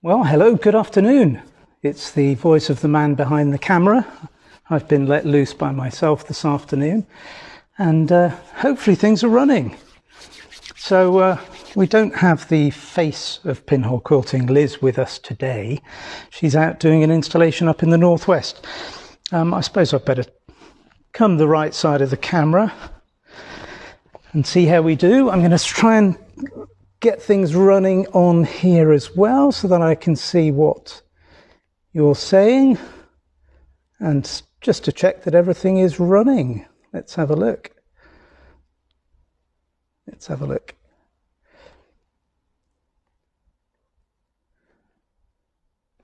Well, hello, good afternoon. It's the voice of the man behind the camera. I've been let loose by myself this afternoon, and hopefully things are running. So we don't have the face of Pinhole Quilting, Liz, with us today. She's out doing an installation up in the northwest. I suppose I'd better come the right side of the camera and see how we do. I'm going to try and get things running on here as well so that I can see what you're saying, and just to check that everything is running. Let's have a look.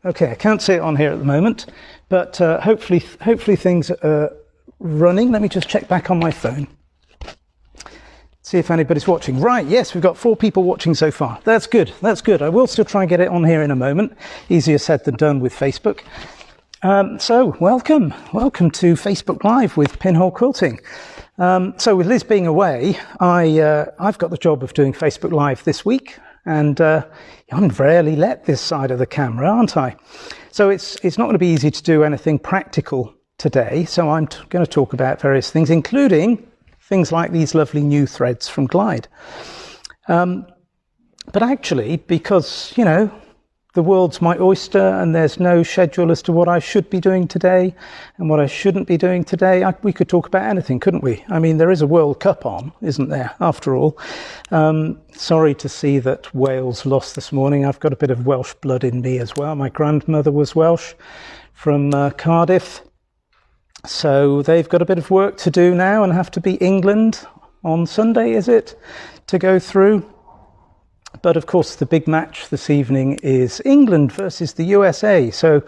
Okay, I can't see it on here at the moment, but hopefully things are running. Let me just check back on my phone. See if anybody's watching. Right, yes, we've got 4 people watching so far. That's good, that's good. I will still try and get it on here in a moment. Easier said than done with Facebook. So, welcome to Facebook Live with Pinhole Quilting. So with Liz being away, I've got the job of doing Facebook Live this week, and I'm rarely let this side of the camera, aren't I? So it's not going to be easy to do anything practical today, so I'm going to talk about various things, including things like these lovely new threads from Glide. But actually, because, you know, the world's my oyster and there's no schedule as to what I should be doing today and what I shouldn't be doing today, we could talk about anything, couldn't we? I mean, there is a World Cup on, isn't there, after all? Sorry to see that Wales lost this morning. I've got a bit of Welsh blood in me as well. My grandmother was Welsh from Cardiff. So they've got a bit of work to do now and have to beat England on Sunday, is it, to go through? But of course, the big match this evening is England versus the USA. So a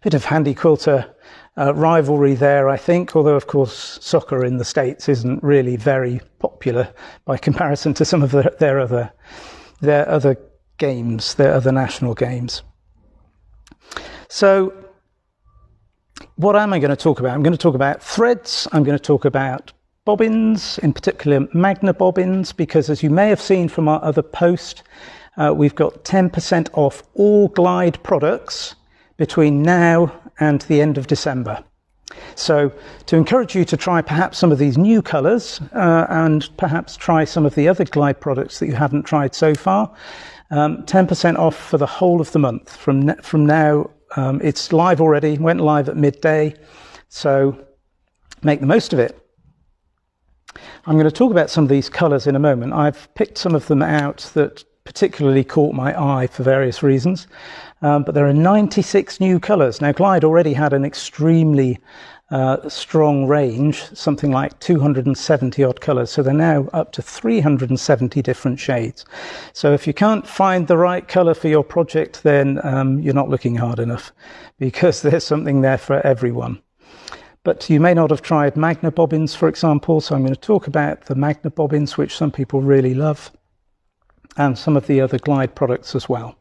bit of Handi Quilter rivalry there, I think, although, of course, soccer in the States isn't really very popular by comparison to some of their other games, their other national games. So what am I going to talk about? I'm going to talk about threads. I'm going to talk about bobbins, in particular Magna bobbins, because as you may have seen from our other post, we've got 10% off all Glide products between now and the end of December. So to encourage you to try perhaps some of these new colours and perhaps try some of the other Glide products that you haven't tried so far, 10% off for the whole of the month from now. It's live already, went live at midday, so make the most of it. I'm going to talk about some of these colours in a moment. I've picked some of them out that particularly caught my eye for various reasons, but there are 96 new colours. Now, Glide already had an extremely strong range, something like 270 odd colours, so they're now up to 370 different shades. So if you can't find the right colour for your project, then you're not looking hard enough, because there's something there for everyone. But you may not have tried Magna bobbins, for example, so I'm going to talk about the Magna bobbins, which some people really love, and some of the other Glide products as well.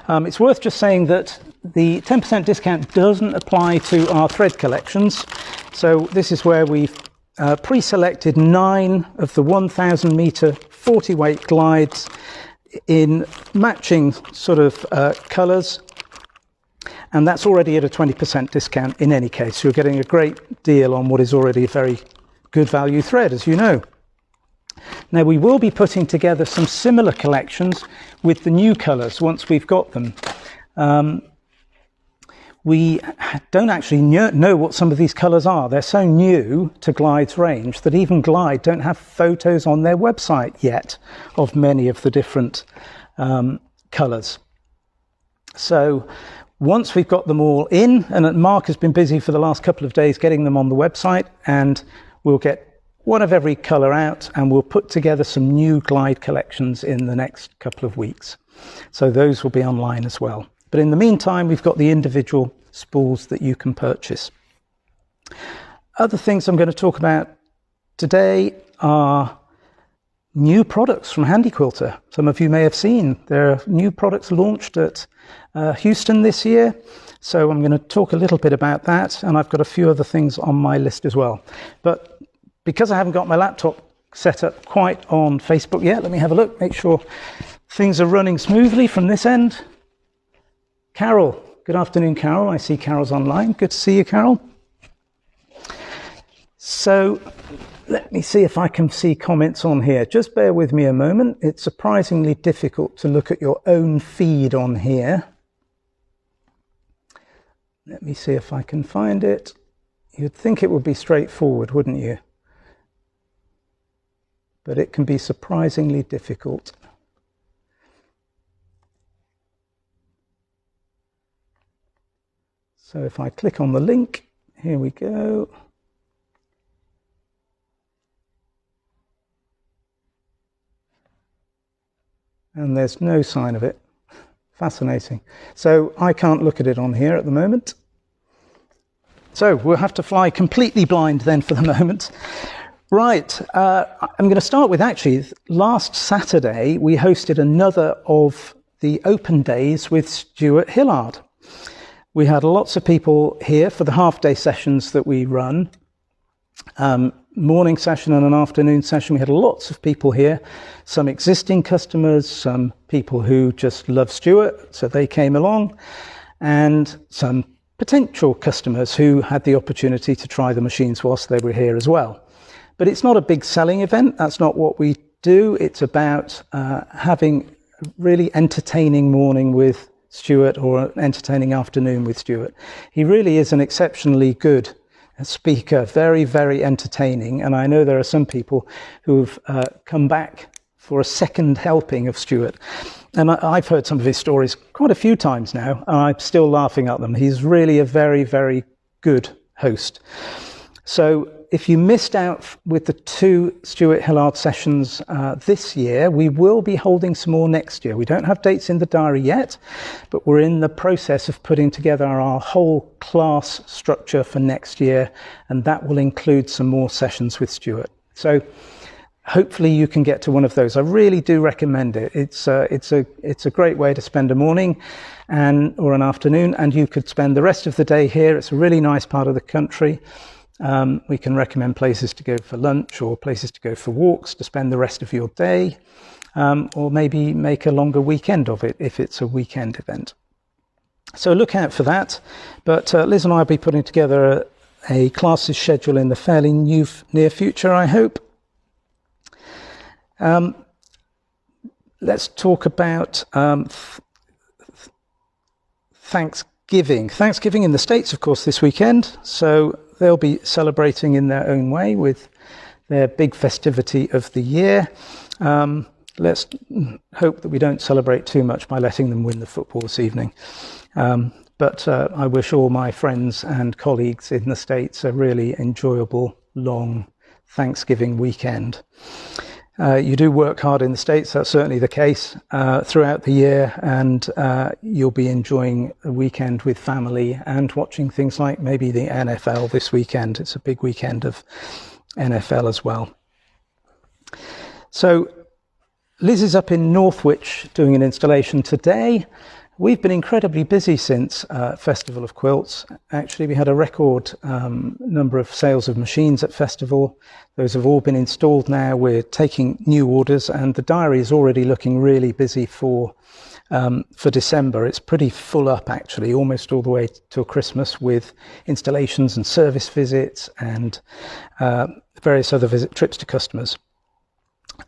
It's worth just saying that the 10% discount doesn't apply to our thread collections. So this is where we've pre-selected 9 of the 1,000 metre 40 weight Glides in matching sort of colours. And that's already at a 20% discount in any case. You're getting a great deal on what is already a very good value thread, as you know. Now, we will be putting together some similar collections with the new colours once we've got them. We don't actually know what some of these colours are. They're so new to Glide's range that even Glide don't have photos on their website yet of many of the different colours. So once we've got them all in, and Mark has been busy for the last couple of days getting them on the website, and we'll get one of every colour out, and we'll put together some new Glide collections in the next couple of weeks. So those will be online as well. But in the meantime, we've got the individual spools that you can purchase. Other things I'm going to talk about today are new products from Handi Quilter. Some of you may have seen there are new products launched at Houston this year. So I'm going to talk a little bit about that, and I've got a few other things on my list as well. But because I haven't got my laptop set up quite on Facebook yet, let me have a look, make sure things are running smoothly from this end. Carol. Good afternoon, Carol. I see Carol's online. Good to see you, Carol. So let me see if I can see comments on here. Just bear with me a moment. It's surprisingly difficult to look at your own feed on here. Let me see if I can find it. You'd think it would be straightforward, wouldn't you? But it can be surprisingly difficult. So if I click on the link, here we go. And there's no sign of it. Fascinating. So I can't look at it on here at the moment. So we'll have to fly completely blind then for the moment. Right, I'm going to start with actually, last Saturday we hosted another of the open days with Stuart Hillard. We had lots of people here for the half-day sessions that we run. Morning session and an afternoon session. We had lots of people here, some existing customers, some people who just love Stuart, so they came along, and some potential customers who had the opportunity to try the machines whilst they were here as well. But it's not a big selling event. That's not what we do. It's about having a really entertaining morning with Stuart or an entertaining afternoon with Stuart. He really is an exceptionally good speaker, very, very entertaining. And I know there are some people who've come back for a second helping of Stuart. And I've heard some of his stories quite a few times now, and I'm still laughing at them. He's really a very, very good host. So if you missed out with the 2 Stuart Hillard sessions this year, we will be holding some more next year. We don't have dates in the diary yet, but we're in the process of putting together our whole class structure for next year, and that will include some more sessions with Stuart. So hopefully you can get to one of those. I really do recommend it. It's a great way to spend a morning or an afternoon, and you could spend the rest of the day here. It's a really nice part of the country. We can recommend places to go for lunch or places to go for walks to spend the rest of your day, or maybe make a longer weekend of it if it's a weekend event. So look out for that. But Liz and I will be putting together a classes schedule in the fairly near future, I hope. Let's talk about Thanksgiving. Thanksgiving in the States, of course, this weekend. So they'll be celebrating in their own way with their big festivity of the year. Let's hope that we don't celebrate too much by letting them win the football this evening. But I wish all my friends and colleagues in the States a really enjoyable, long Thanksgiving weekend. You do work hard in the States, that's certainly the case throughout the year, and you'll be enjoying a weekend with family and watching things like maybe the NFL this weekend. It's a big weekend of NFL as well. So Liz is up in Northwich doing an installation today. We've been incredibly busy since Festival of Quilts. Actually, we had a record number of sales of machines at Festival. Those have all been installed now. We're taking new orders, and the diary is already looking really busy for December. It's pretty full up, actually, almost all the way till Christmas, with installations and service visits and various other trips to customers.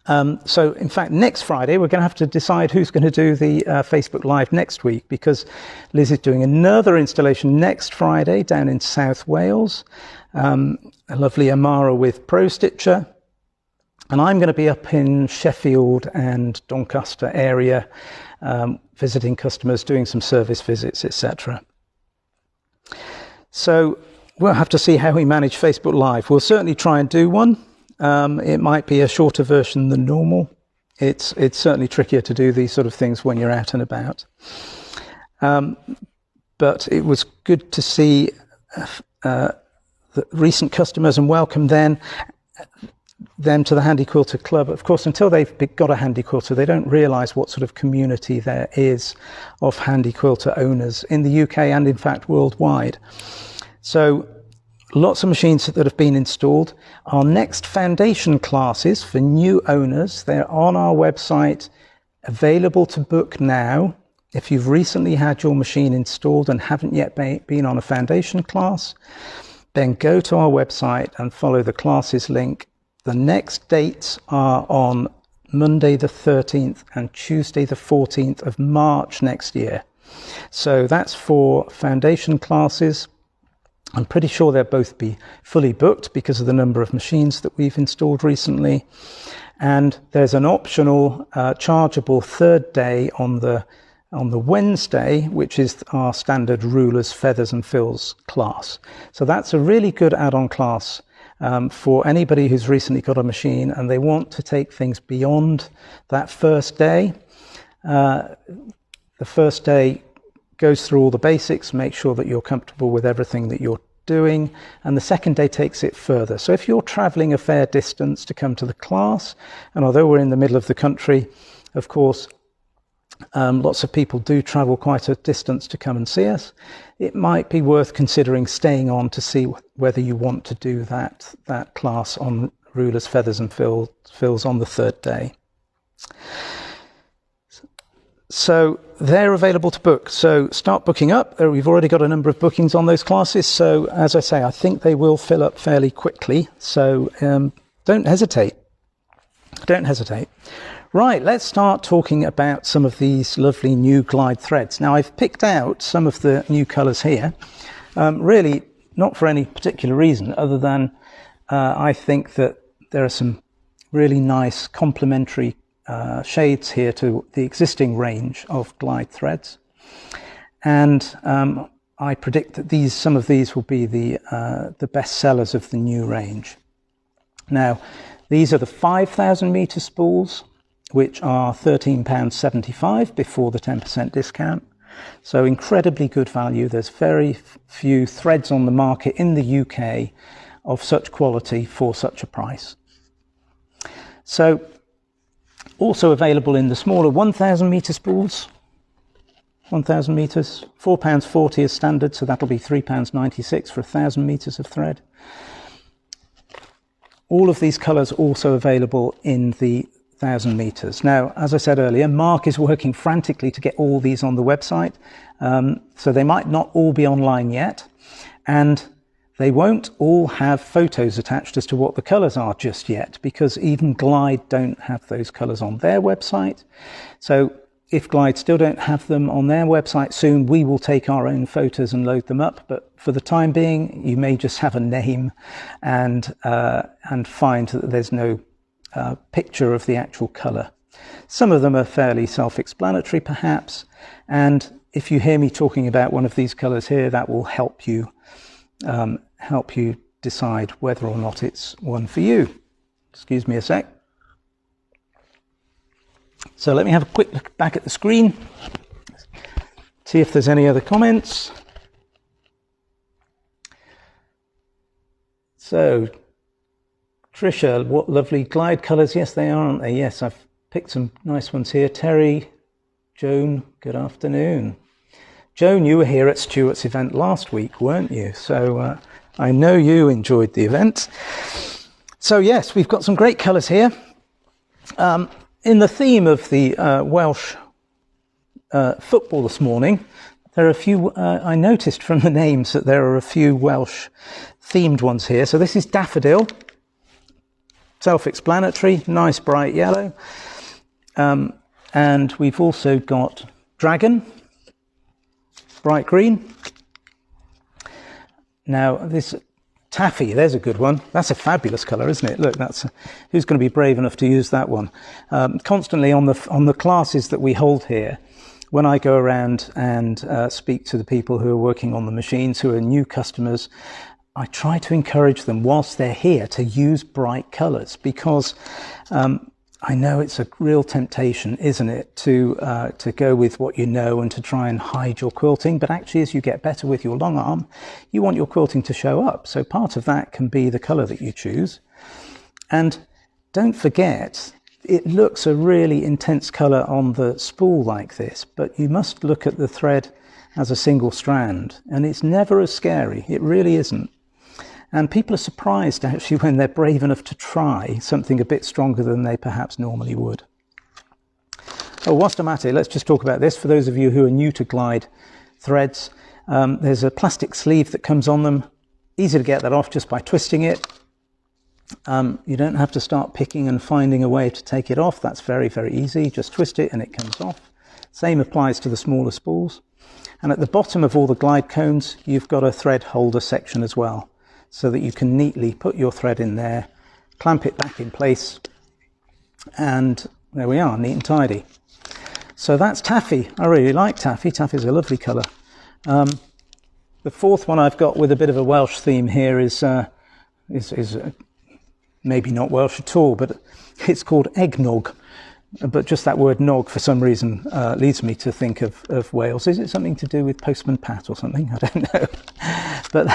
So in fact, next Friday, we're going to have to decide who's going to do the Facebook Live next week, because Liz is doing another installation next Friday down in South Wales, a lovely Amara with Pro Stitcher. And I'm going to be up in Sheffield and Doncaster area, visiting customers, doing some service visits, etc. So we'll have to see how we manage Facebook Live. We'll certainly try and do one. It might be a shorter version than normal. It's certainly trickier to do these sort of things when you're out and about. But it was good to see the recent customers and welcome them to the Handi Quilter Club. Of course, until they've got a Handi Quilter, they don't realise what sort of community there is of Handi Quilter owners in the UK and, in fact, worldwide. So lots of machines that have been installed. Our next foundation classes for new owners, they're on our website, available to book now. If you've recently had your machine installed and haven't yet been on a foundation class, then go to our website and follow the classes link. The next dates are on Monday the 13th and Tuesday the 14th of March next year. So that's for foundation classes. I'm pretty sure they'll both be fully booked because of the number of machines that we've installed recently. And there's an optional chargeable third day on the Wednesday, which is our standard rulers, feathers and fills class. So that's a really good add-on class for anybody who's recently got a machine and they want to take things beyond that first day. The first day goes through all the basics, make sure that you're comfortable with everything that you're doing, and the second day takes it further. So if you're traveling a fair distance to come to the class, and although we're in the middle of the country, of course, lots of people do travel quite a distance to come and see us, it might be worth considering staying on to see whether you want to do that class on rulers, feathers and fills on the third day. So they're available to book. So start booking up. We've already got a number of bookings on those classes. So as I say, I think they will fill up fairly quickly. So don't hesitate. Don't hesitate. Right, let's start talking about some of these lovely new glide threads. Now I've picked out some of the new colours here, really not for any particular reason other than I think that there are some really nice complementary shades here to the existing range of glide threads, and I predict that some of these will be the best sellers of the new range. Now these are the 5,000 metre spools, which are £13.75 before the 10% discount. So incredibly good value. There's very few threads on the market in the UK of such quality for such a price. So also available in the smaller 1,000 metre spools, 1,000 metres, £4.40 is standard, so that'll be £3.96 for 1,000 metres of thread. All of these colours also available in the 1,000 metres. Now, as I said earlier, Mark is working frantically to get all these on the website, so they might not all be online yet, and they won't all have photos attached as to what the colours are just yet, because even Glide don't have those colours on their website. So if Glide still don't have them on their website soon, we will take our own photos and load them up. But for the time being, you may just have a name and find that there's no picture of the actual colour. Some of them are fairly self-explanatory perhaps, and if you hear me talking about one of these colours here, that will help you decide whether or not it's one for you. Excuse me a sec. So let me have a quick look back at the screen, see if there's any other comments. So Tricia, what lovely glide colours. Yes, they are, aren't they? Yes, I've picked some nice ones here. Terry, Joan, good afternoon. Joan, you were here at Stuart's event last week, weren't you? So I know you enjoyed the event. So yes, we've got some great colours here. In the theme of the Welsh football this morning, there are a few, I noticed from the names that there are a few Welsh themed ones here. So this is Daffodil, self-explanatory, nice bright yellow. And we've also got Dragon, bright green. Now this Taffy, there's a good one. That's a fabulous colour, isn't it? Look, who's going to be brave enough to use that one? Constantly on the classes that we hold here, when I go around and speak to the people who are working on the machines, who are new customers, I try to encourage them whilst they're here to use bright colours, because I know it's a real temptation, isn't it, to go with what you know and to try and hide your quilting. But actually, as you get better with your long arm, you want your quilting to show up. So part of that can be the colour that you choose. And don't forget, it looks a really intense colour on the spool like this, but you must look at the thread as a single strand, and it's never as scary. It really isn't. And people are surprised actually when they're brave enough to try something a bit stronger than they perhaps normally would. Oh, whilst I'm at it, let's just talk about this. For those of you who are new to glide threads, there's a plastic sleeve that comes on them. Easy to get that off just by twisting it. You don't have to start picking and finding a way to take it off. That's very, very easy. Just twist it and it comes off. Same applies to the smaller spools. And at the bottom of all the glide cones, you've got a thread holder section as well, so that you can neatly put your thread in there, clamp it back in place, and there we are, neat and tidy. So that's taffy. I really like taffy. Taffy's a lovely colour. The fourth one I've got with a bit of a Welsh theme here is maybe not Welsh at all, but it's called eggnog. But just that word nog for some reason leads me to think of Wales. Is it something to do with Postman Pat or something? I don't know. But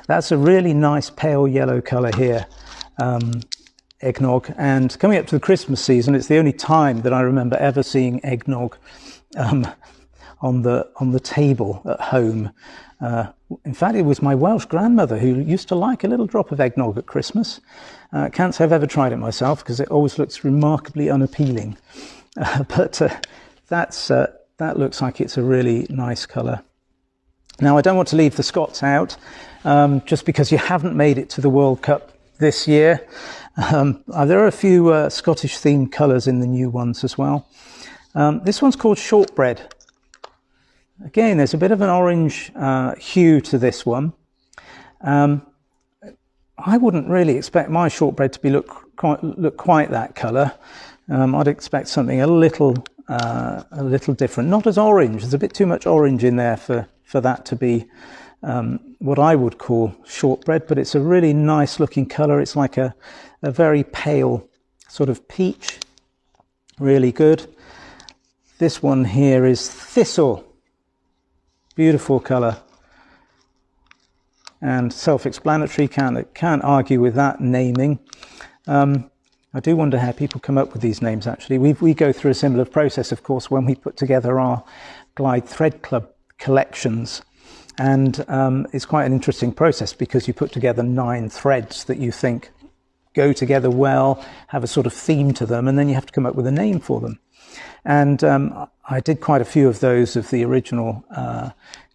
that's a really nice pale yellow colour here, eggnog. And coming up to the Christmas season, it's the only time that I remember ever seeing eggnog on the table at home. In fact, it was my Welsh grandmother who used to like a little drop of eggnog at Christmas. Can't say I've ever tried it myself because it always looks remarkably unappealing. But that looks like it's a really nice colour. Now, I don't want to leave the Scots out just because you haven't made it to the World Cup this year. There are a few Scottish themed colours in the new ones as well. This one's called Shortbread. Again, there's a bit of an orange hue to this one. I wouldn't really expect my shortbread to be look quite that colour. I'd expect something a little different. Not as orange. There's a bit too much orange in there for that to be what I would call shortbread, but it's a really nice looking colour. It's like a very pale sort of peach. Really good. This one here is Thistle. Beautiful colour. And self-explanatory, can't argue with that naming. I do wonder how people come up with these names, actually. We go through a similar process, of course, when we put together our Glide Thread Club collections. And it's quite an interesting process because you put together 9 threads that you think go together well, have a sort of theme to them, and then you have to come up with a name for them. And I did quite a few of those of the original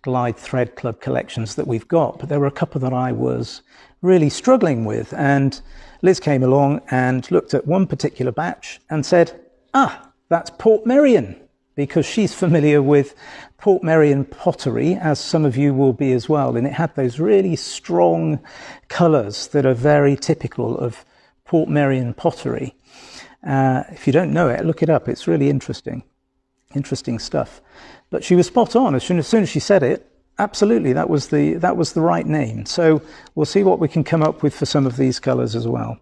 Glide Thread Club collections that we've got, but there were a couple that I was really struggling with, and Liz came along and looked at one particular batch and said, that's Portmeirion, because she's familiar with Portmeirion pottery, as some of you will be as well, and it had those really strong colours that are very typical of Portmeirion pottery. If you don't know it, look it up. It's really interesting stuff. But she was spot on. As soon as she said it, absolutely, that was the right name. So we'll see what we can come up with for some of these colours as well.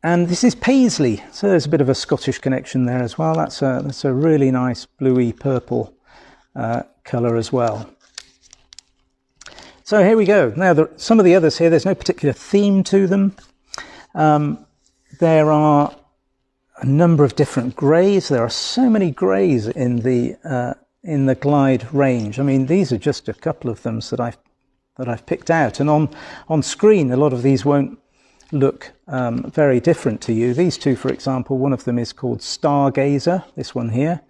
And this is Paisley, so there's a bit of a Scottish connection there as well. That's a really nice bluey purple colour as well. So here we go. Now, some of the others here, there's no particular theme to them. There are a number of different greys. There are so many greys in the Glide range. I mean, these are just a couple of them that I've picked out. And on screen, a lot of these won't look very different to you. These two, for example, one of them is called Stargazer, this one here,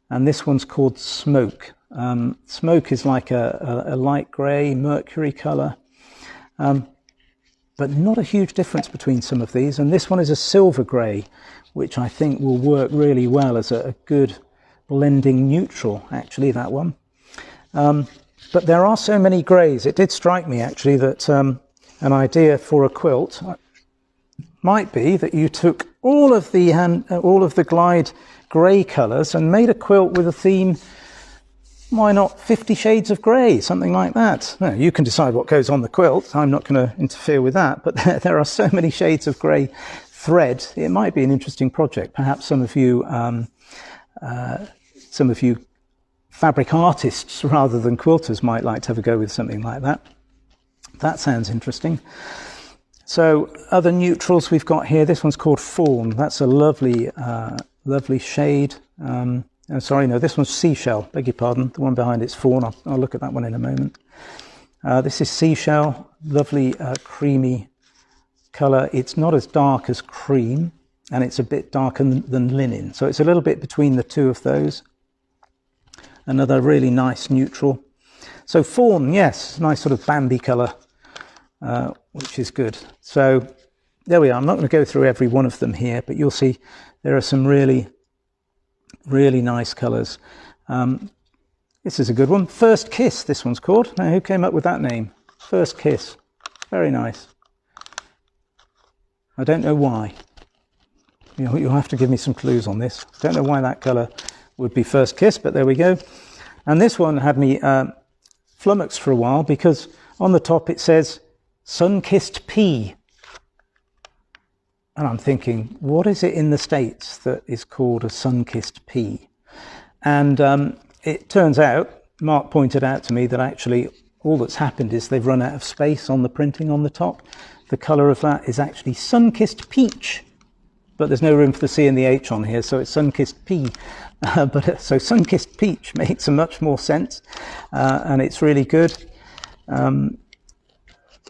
and this one's called Smoke. Smoke is like a light grey, mercury colour. But not a huge difference between some of these. And this one is a silver grey, which I think will work really well as a good blending neutral, actually, that one. But there are so many greys. It did strike me, actually, that an idea for a quilt might be that you took all of the Glide grey colours and made a quilt with a theme. Why not 50 shades of grey, something like that? No, you can decide what goes on the quilt. I'm not going to interfere with that, but there are so many shades of grey thread. It might be an interesting project. Perhaps some of you fabric artists rather than quilters might like to have a go with something like that. That sounds interesting. So other neutrals we've got here. This one's called Fawn. That's a lovely shade. Sorry, no, this one's Seashell, beg your pardon. The one behind it's Fawn. I'll look at that one in a moment. This is Seashell, lovely creamy colour. It's not as dark as cream. and it's a bit darker than linen. So it's a little bit between the two of those. Another really nice neutral. So fawn, yes, nice sort of Bambi colour, which is good. So there we are. I'm not going to go through every one of them here, but you'll see there are some really, really nice colours. This is a good one. First Kiss, this one's called. Now, who came up with that name? First Kiss. Very nice. I don't know why. You'll have to give me some clues on this. Don't know why that colour would be First Kiss, but there we go. And this one had me flummoxed for a while because on the top it says Sun-Kissed Pea. And I'm thinking, what is it in the States that is called a sun-kissed pea? And it turns out, Mark pointed out to me that actually all that's happened is they've run out of space on the printing on the top. The colour of that is actually sun-kissed peach, but there's no room for the C and the H on here, so it's sun-kissed pea. So sun-kissed peach makes a much more sense, and it's really good.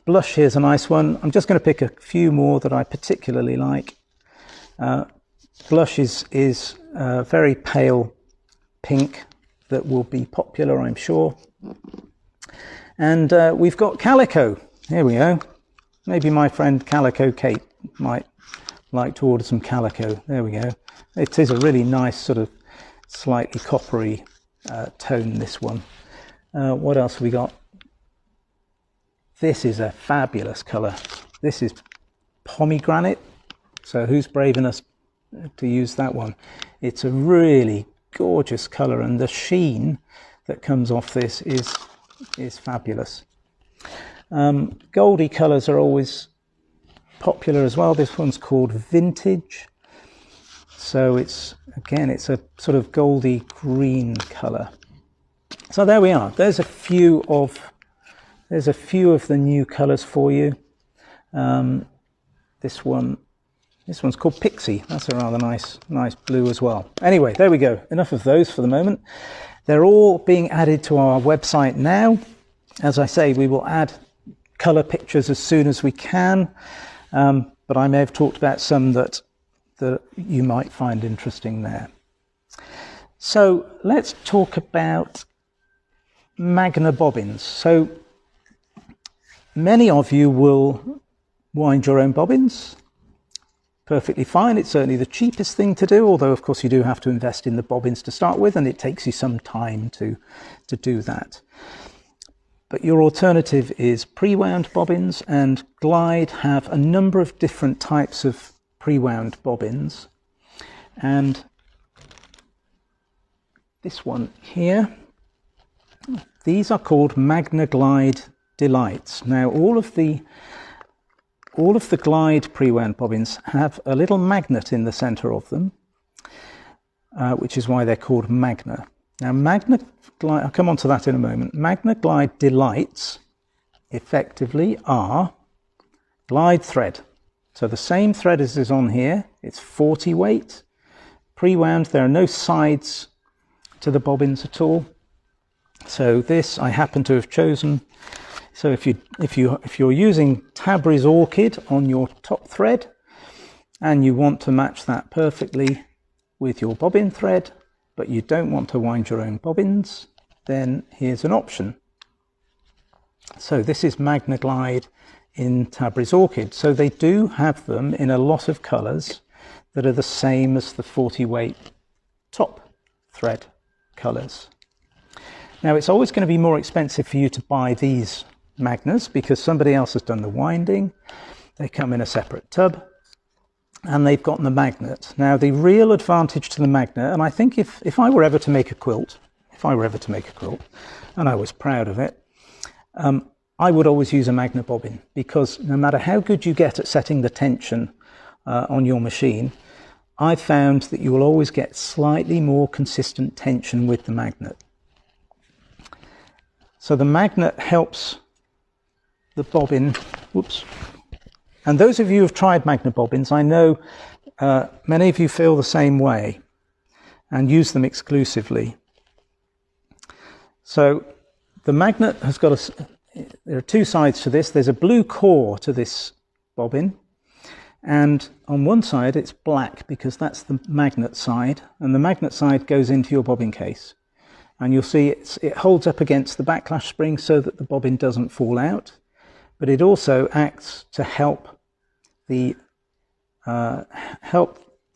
Blush, here's a nice one. I'm just going to pick a few more that I particularly like. Blush is very pale pink that will be popular, I'm sure. And we've got calico. Here we go. Maybe my friend Calico Kate might like to order some calico. There we go. It is a really nice sort of slightly coppery tone, this one. What else have we got? This is a fabulous colour. This is pomegranate. So who's brave enough to use that one? It's a really gorgeous colour, and the sheen that comes off this is fabulous. Goldy colours are always popular as well. This one's called Vintage. So it's a sort of goldy green colour. So there we are. There's a few of the new colours for you. This one's called Pixie. That's a rather nice blue as well. Anyway, there we go. Enough of those for the moment. They're all being added to our website now. As I say, we will add colour pictures as soon as we can, but I may have talked about some that you might find interesting there. So let's talk about Magna bobbins. So many of you will wind your own bobbins. Perfectly fine. It's certainly the cheapest thing to do, although of course you do have to invest in the bobbins to start with, and it takes you some time to do that. But your alternative is pre-wound bobbins, and Glide have a number of different types of pre-wound bobbins. And this one here, these are called Magna Glide Delights. Now all of the Glide pre-wound bobbins have a little magnet in the center of them, which is why they're called Magna. Now Magna Glide, I'll come on to that in a moment. Magna Glide Delights effectively are glide thread. So the same thread as is on here, it's 40 weight. Pre-wound, there are no sides to the bobbins at all. So this I happen to have chosen. So if you're using Tabriz Orchid on your top thread and you want to match that perfectly with your bobbin thread, but you don't want to wind your own bobbins, then here's an option. So this is Magna Glide in Tabriz Orchid. So they do have them in a lot of colours that are the same as the 40 weight top thread colours. Now it's always going to be more expensive for you to buy these Magnas because somebody else has done the winding. They come in a separate tub and they've got the magnet. Now the real advantage to the magnet, and I think if I were ever to make a quilt, and I was proud of it, I would always use a Magna bobbin, because no matter how good you get at setting the tension on your machine, I've found that you will always get slightly more consistent tension with the magnet. So the magnet helps the bobbin, whoops. And those of you who have tried Magna bobbins, I know many of you feel the same way and use them exclusively. So the magnet has got there are two sides to this. There's a blue core to this bobbin, And on one side it's black because that's the magnet side, and the magnet side goes into your bobbin case. And you'll see it holds up against the backlash spring so that the bobbin doesn't fall out, but it also acts to help the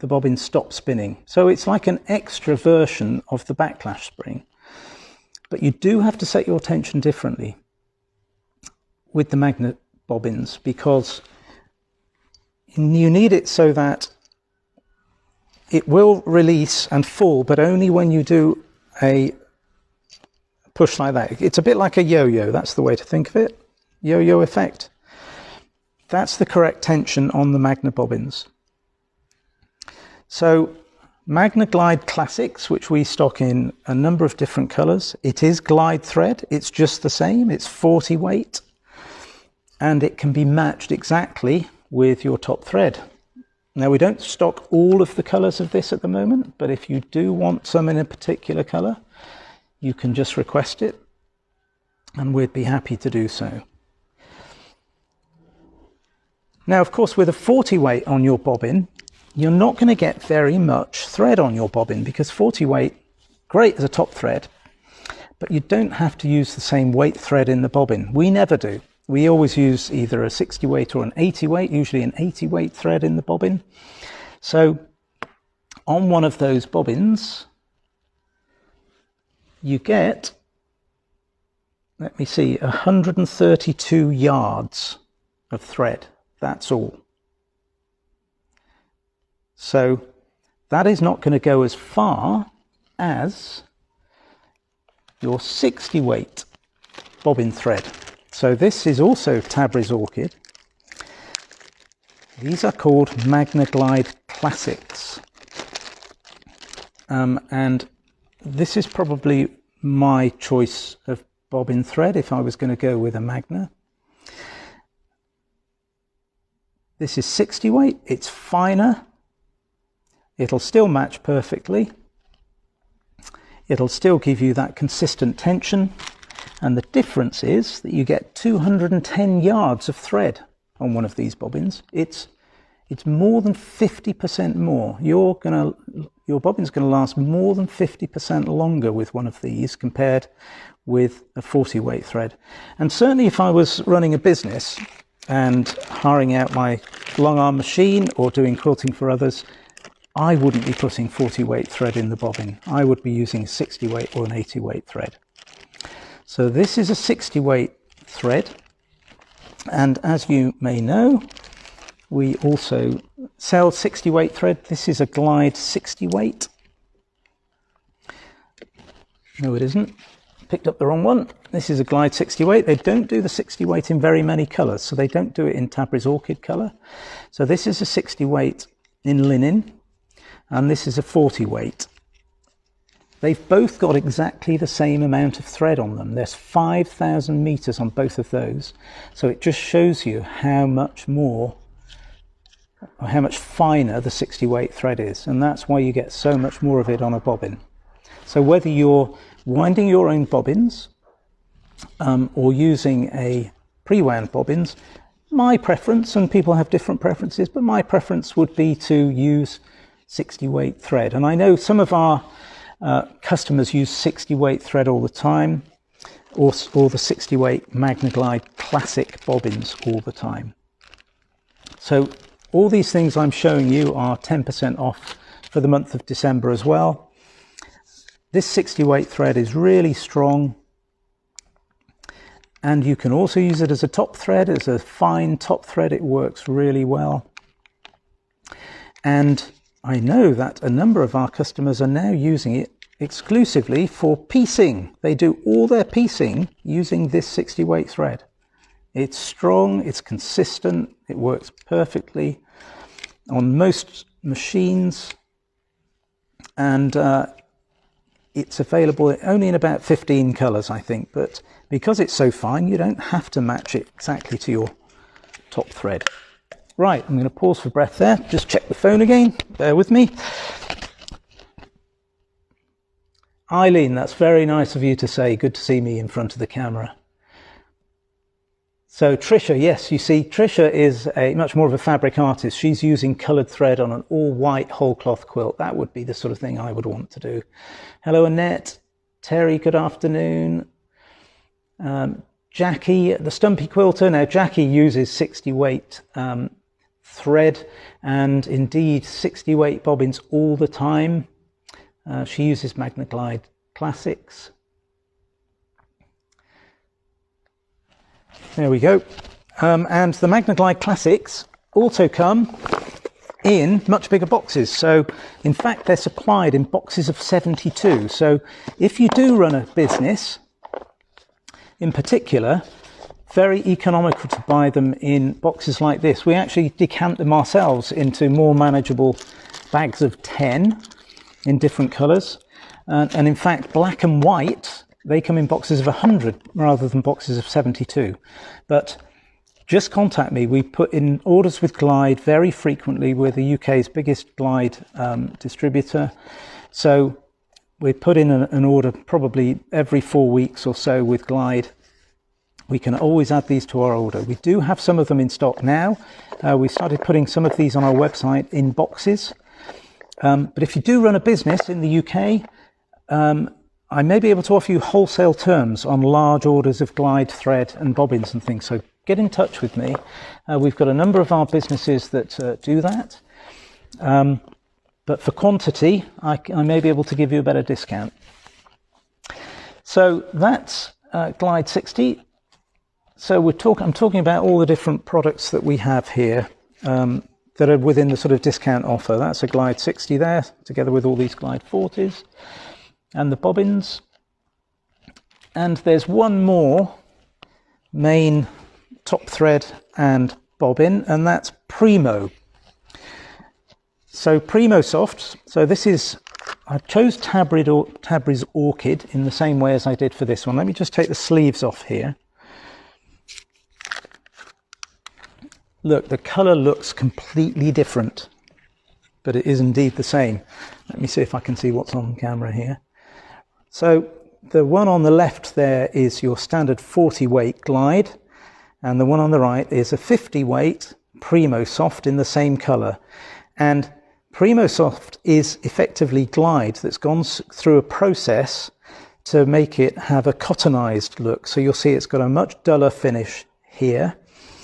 bobbin stop spinning. So it's like an extra version of the backlash spring. But you do have to set your tension differently with the magnet bobbins, because you need it so that it will release and fall, but only when you do a push like that. It's a bit like a yo-yo, that's the way to think of it. Yo-yo effect. That's the correct tension on the Magna bobbins. So Magna Glide Classics, which we stock in a number of different colours, it is glide thread, it's just the same, it's 40 weight, and it can be matched exactly with your top thread. Now, we don't stock all of the colours of this at the moment, but if you do want some in a particular colour, you can just request it and we'd be happy to do so. Now, of course, with a 40 weight on your bobbin, you're not going to get very much thread on your bobbin, because 40 weight, great as a top thread, but you don't have to use the same weight thread in the bobbin. We never do. We always use either a 60 weight or an 80 weight, usually an 80 weight thread in the bobbin. So on one of those bobbins, you get, let me see, 132 yards of thread. That's all. So that is not going to go as far as your 60 weight bobbin thread. So this is also Tabriz Orchid. These are called Magna Glide Classics. And this is probably my choice of bobbin thread if I was going to go with a Magna. This is 60 weight, it's finer, it'll still match perfectly, it'll still give you that consistent tension, and the difference is that you get 210 yards of thread on one of these bobbins. It's more than 50% more. Your bobbin's going to last more than 50% longer with one of these compared with a 40 weight thread. And certainly if I was running a business and hiring out my long arm machine or doing quilting for others, I wouldn't be putting 40 weight thread in the bobbin. I would be using 60 weight or an 80 weight thread. So this is a 60 weight thread, and as you may know, we also sell 60 weight thread. This is a Glide 60 weight. No, it isn't. Picked up the wrong one. This is a Glide 60 weight. They don't do the 60 weight in very many colours, so they don't do it in Tabriz Orchid colour. So this is a 60 weight in linen, and this is a 40 weight. They've both got exactly the same amount of thread on them. There's 5,000 metres on both of those. So it just shows you how much more, or how much finer the 60 weight thread is. And that's why you get so much more of it on a bobbin. So whether you're winding your own bobbins or using a pre-wound bobbins, my preference, and people have different preferences, but my preference would be to use 60 weight thread. And I know some of our customers use 60 weight thread all the time, or the 60 weight Magna Glide Classic bobbins all the time. So all these things I'm showing you are 10% off for the month of December as well. This 60 weight thread is really strong, and you can also use it as a top thread, as a fine top thread. It works really well. And I know that a number of our customers are now using it exclusively for piecing. They do all their piecing using this 60 weight thread. It's strong, it's consistent, it works perfectly on most machines, and it's available only in about 15 colours, I think, but because it's so fine, you don't have to match it exactly to your top thread. Right, I'm going to pause for breath there, just check the phone again, bear with me. Eileen, that's very nice of you to say, good to see me in front of the camera. So Trisha, yes, you see, Trisha is much more of a fabric artist. She's using coloured thread on an all-white whole cloth quilt. That would be the sort of thing I would want to do. Hello, Annette. Terry, good afternoon. Jackie, the Stumpy Quilter. Now, Jackie uses 60 weight thread and indeed 60 weight bobbins all the time. She uses Magna Glide Classics. There we go. And the Magna Glide Classics also come in much bigger boxes. So in fact, they're supplied in boxes of 72. So if you do run a business, in particular, very economical to buy them in boxes like this. We actually decant them ourselves into more manageable bags of 10 in different colours. And in fact, black and white, they come in boxes of 100 rather than boxes of 72. But just contact me. We put in orders with Glide very frequently. We're the UK's biggest Glide distributor. So we put in an order probably every 4 weeks or so with Glide. We can always add these to our order. We do have some of them in stock now. We started putting some of these on our website in boxes. But if you do run a business in the UK, I may be able to offer you wholesale terms on large orders of Glide thread and bobbins and things. So get in touch with me. We've got a number of our businesses that do that. But for quantity, I may be able to give you a better discount. So that's Glide 60. So I'm talking about all the different products that we have here that are within the sort of discount offer. That's a Glide 60 there, together with all these Glide 40s. And the bobbins. And there's one more main top thread and bobbin, and that's Primo. So Primo Soft. So this is, I chose Tabriz Orchid in the same way as I did for this one. Let me just take the sleeves off here. Look, the colour looks completely different, but it is indeed the same. Let me see if I can see what's on camera here. So the one on the left there is your standard 40 weight Glide, and the one on the right is a 50 weight Primo Soft in the same colour. And Primo Soft is effectively Glide that's gone through a process to make it have a cottonized look. So you'll see it's got a much duller finish here.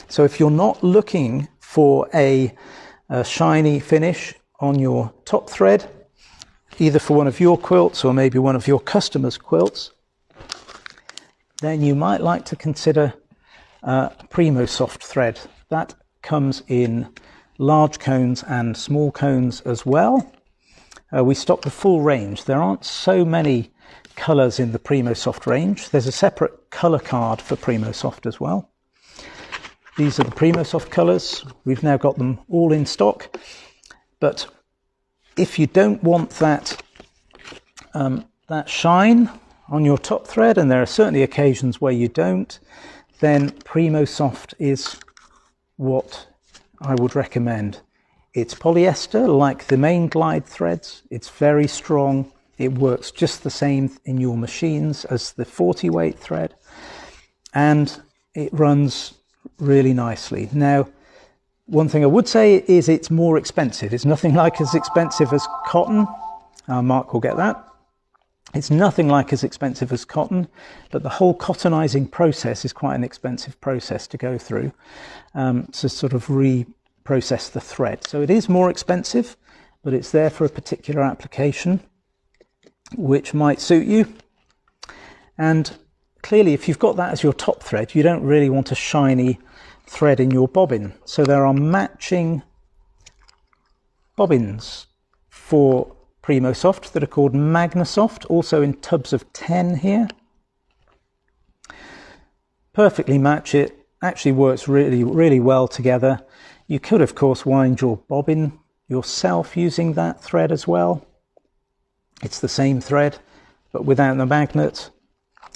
So if you're not looking for a shiny finish on your top thread, either for one of your quilts or maybe one of your customers' quilts, then you might like to consider Primo Soft thread. That comes in large cones and small cones as well. We stock the full range. There aren't so many colours in the Primo Soft range. There's a separate colour card for Primo Soft as well. These are the Primo Soft colours. We've now got them all in stock. But if you don't want that shine on your top thread, and there are certainly occasions where you don't, then Primo Soft is what I would recommend. It's polyester like the main Glide threads. It's very strong. It works just the same in your machines as the 40 weight thread, and it runs really nicely. Now, one thing I would say is it's more expensive. It's nothing like as expensive as cotton. Mark will get that. It's nothing like as expensive as cotton, but the whole cottonizing process is quite an expensive process to go through to sort of reprocess the thread. So it is more expensive, but it's there for a particular application which might suit you. And clearly, if you've got that as your top thread, you don't really want a shiny thread in your bobbin. So there are matching bobbins for Primo Soft that are called Magna Soft, also in tubs of 10 here. Perfectly match it, actually works really, really well together. You could, of course, wind your bobbin yourself using that thread as well. It's the same thread, but without the magnet.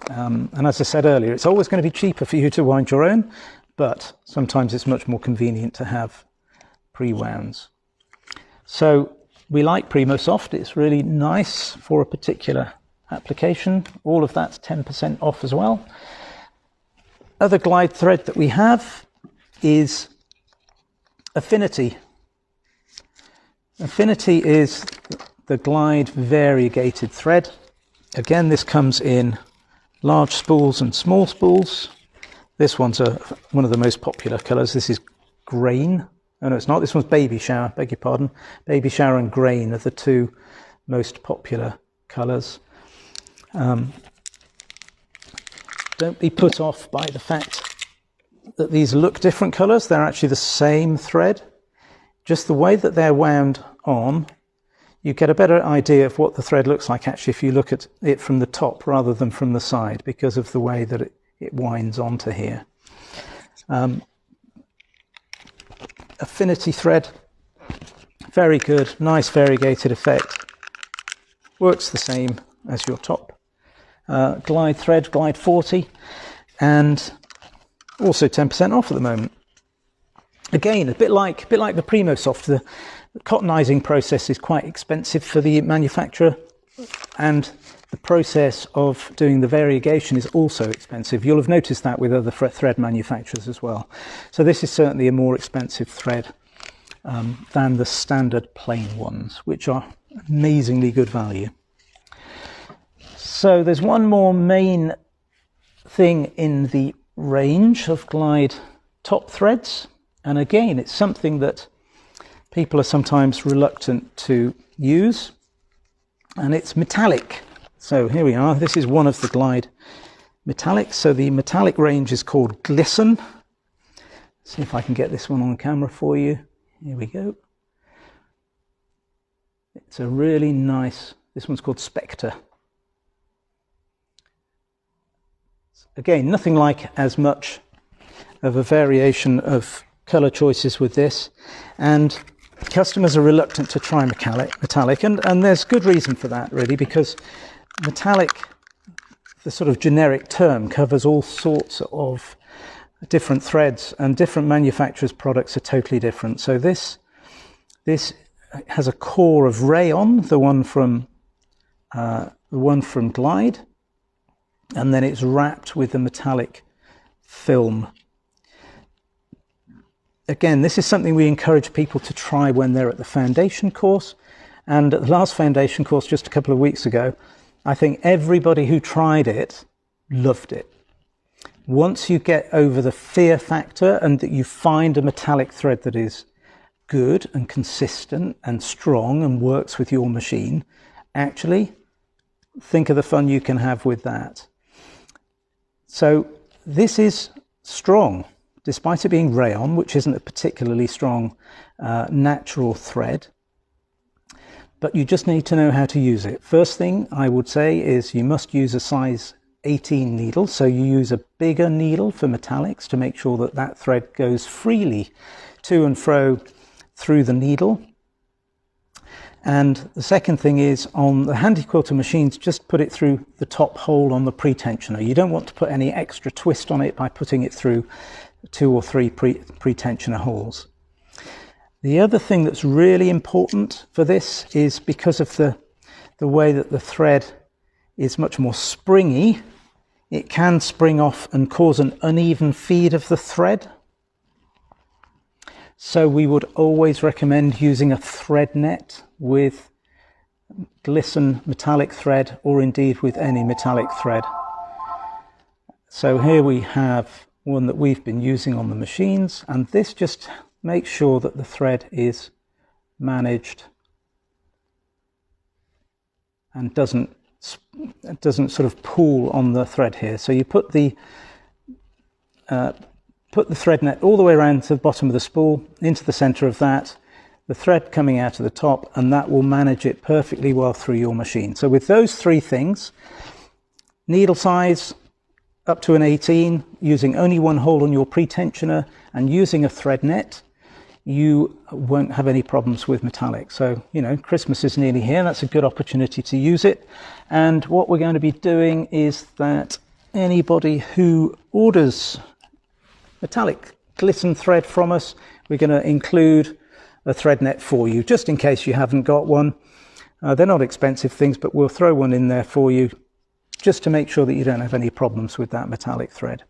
And as I said earlier, it's always going to be cheaper for you to wind your own, but sometimes it's much more convenient to have pre-wounds. So we like Primo Soft. It's really nice for a particular application. All of that's 10% off as well. other glide thread that we have is Affinity. Affinity is the glide variegated thread. Again, this comes in large spools and small spools. This one's one of the most popular colours. This is Grain. Oh no, it's not. This one's Baby Shower, beg your pardon. Baby Shower and Grain are the two most popular colours. Don't be put off by the fact that these look different colours. They're actually the same thread. Just the way that they're wound on, you get a better idea of what the thread looks like actually if you look at it from the top rather than from the side, because of the way that it winds onto here. Affinity thread, very good, nice variegated effect. Works the same as your top glide thread, Glide 40, and also 10% off at the moment. Again, a bit like the Primo Soft, the cottonizing process is quite expensive for the manufacturer, and the process of doing the variegation is also expensive. You'll have noticed that with other thread manufacturers as well. So this is certainly a more expensive thread than the standard plain ones, which are amazingly good value. So there's one more main thing in the range of glide top threads, and again it's something that people are sometimes reluctant to use, and it's metallic. So here we are, this is one of the glide metallics. So the metallic range is called Glisten. See if I can get this one on camera for you. Here we go. It's a really nice, this one's called Spectre. Again, nothing like as much of a variation of colour choices with this, and customers are reluctant to try metallic, and there's good reason for that really, because metallic, the sort of generic term, covers all sorts of different threads, and different manufacturers' products are totally different. So this has a core of rayon, the one from Glide, and then it's wrapped with the metallic film. Again, this is something we encourage people to try when they're at the foundation course, and at the last foundation course just a couple of weeks ago, I think everybody who tried it loved it. Once you get over the fear factor and that you find a metallic thread that is good and consistent and strong and works with your machine, actually think of the fun you can have with that. So this is strong, despite it being rayon, which isn't a particularly strong natural thread, but you just need to know how to use it. First thing I would say is you must use a size 18 needle, so you use a bigger needle for metallics to make sure that that thread goes freely to and fro through the needle. And the second thing is, on the Handi Quilter machines, just put it through the top hole on the pre-tensioner. You don't want to put any extra twist on it by putting it through 2 or 3 pre-tensioner holes. The other thing that's really important for this is, because of the way that the thread is much more springy, it can spring off and cause an uneven feed of the thread. So we would always recommend using a thread net with Glisten metallic thread, or indeed with any metallic thread. So here we have one that we've been using on the machines, and this just makes sure that the thread is managed and doesn't sort of pool on the thread here. So you put the thread net all the way around to the bottom of the spool, into the center of that, the thread coming out of the top, and that will manage it perfectly well through your machine. So with those 3 things, needle size up to an 18, using only 1 hole on your pre-tensioner, and using a thread net, you won't have any problems with metallic. So, you know, Christmas is nearly here. That's a good opportunity to use it. And what we're going to be doing is that anybody who orders metallic Glisten thread from us, we're going to include a thread net for you, just in case you haven't got one. They're not expensive things, but we'll throw one in there for you, just to make sure that you don't have any problems with that metallic thread.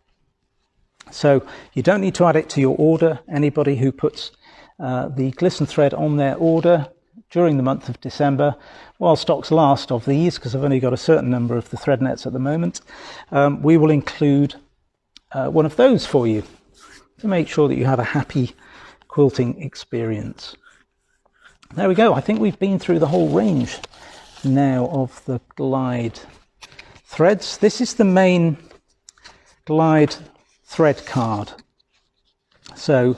So you don't need to add it to your order. Anybody who puts the glisten thread on their order during the month of December, while stocks last of these, because I've only got a certain number of the thread nets at the moment, we will include one of those for you to make sure that you have a happy quilting experience. There we go. I think we've been through the whole range now of the glide threads. This is the main glide thread card. So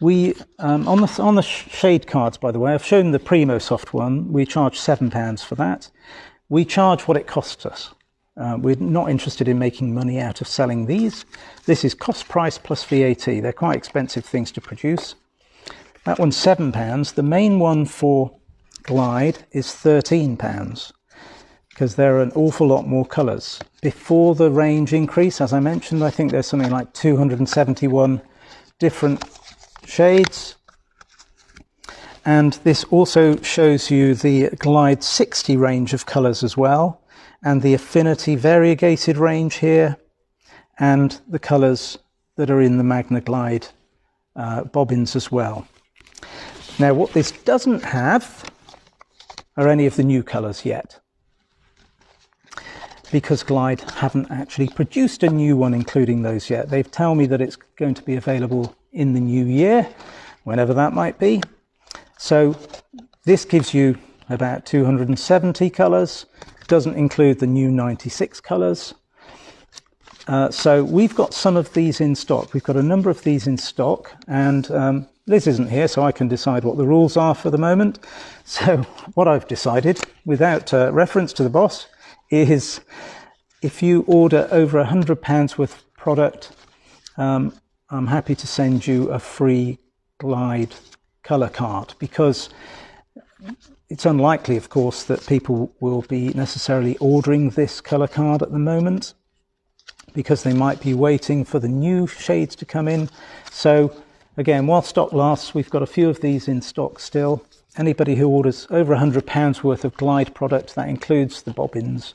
we on the shade cards, by the way, I've shown the Primo Soft one. We charge £7 for that. We charge what it costs us. We're not interested in making money out of selling these. This is cost price plus VAT. They're quite expensive things to produce. That one's £7. The main one for glide is £13 because there are an awful lot more colours. Before the range increase, as I mentioned, I think there's something like 271 different shades. And this also shows you the Glide 60 range of colours as well, and the Affinity variegated range here, and the colours that are in the Magna Glide bobbins as well. Now, what this doesn't have are any of the new colours yet, because Glide haven't actually produced a new one including those yet. They tell me that it's going to be available in the new year, whenever that might be. So this gives you about 270 colours, doesn't include the new 96 colours. So we've got some of these in stock. We've got a number of these in stock, and Liz isn't here, so I can decide what the rules are for the moment. So what I've decided, without reference to the boss, is if you order over £100 worth of product, I'm happy to send you a free Glide colour card, because it's unlikely, of course, that people will be necessarily ordering this colour card at the moment, because they might be waiting for the new shades to come in. So again, while stock lasts, we've got a few of these in stock still. Anybody who orders over £100 worth of Glide product, that includes the bobbins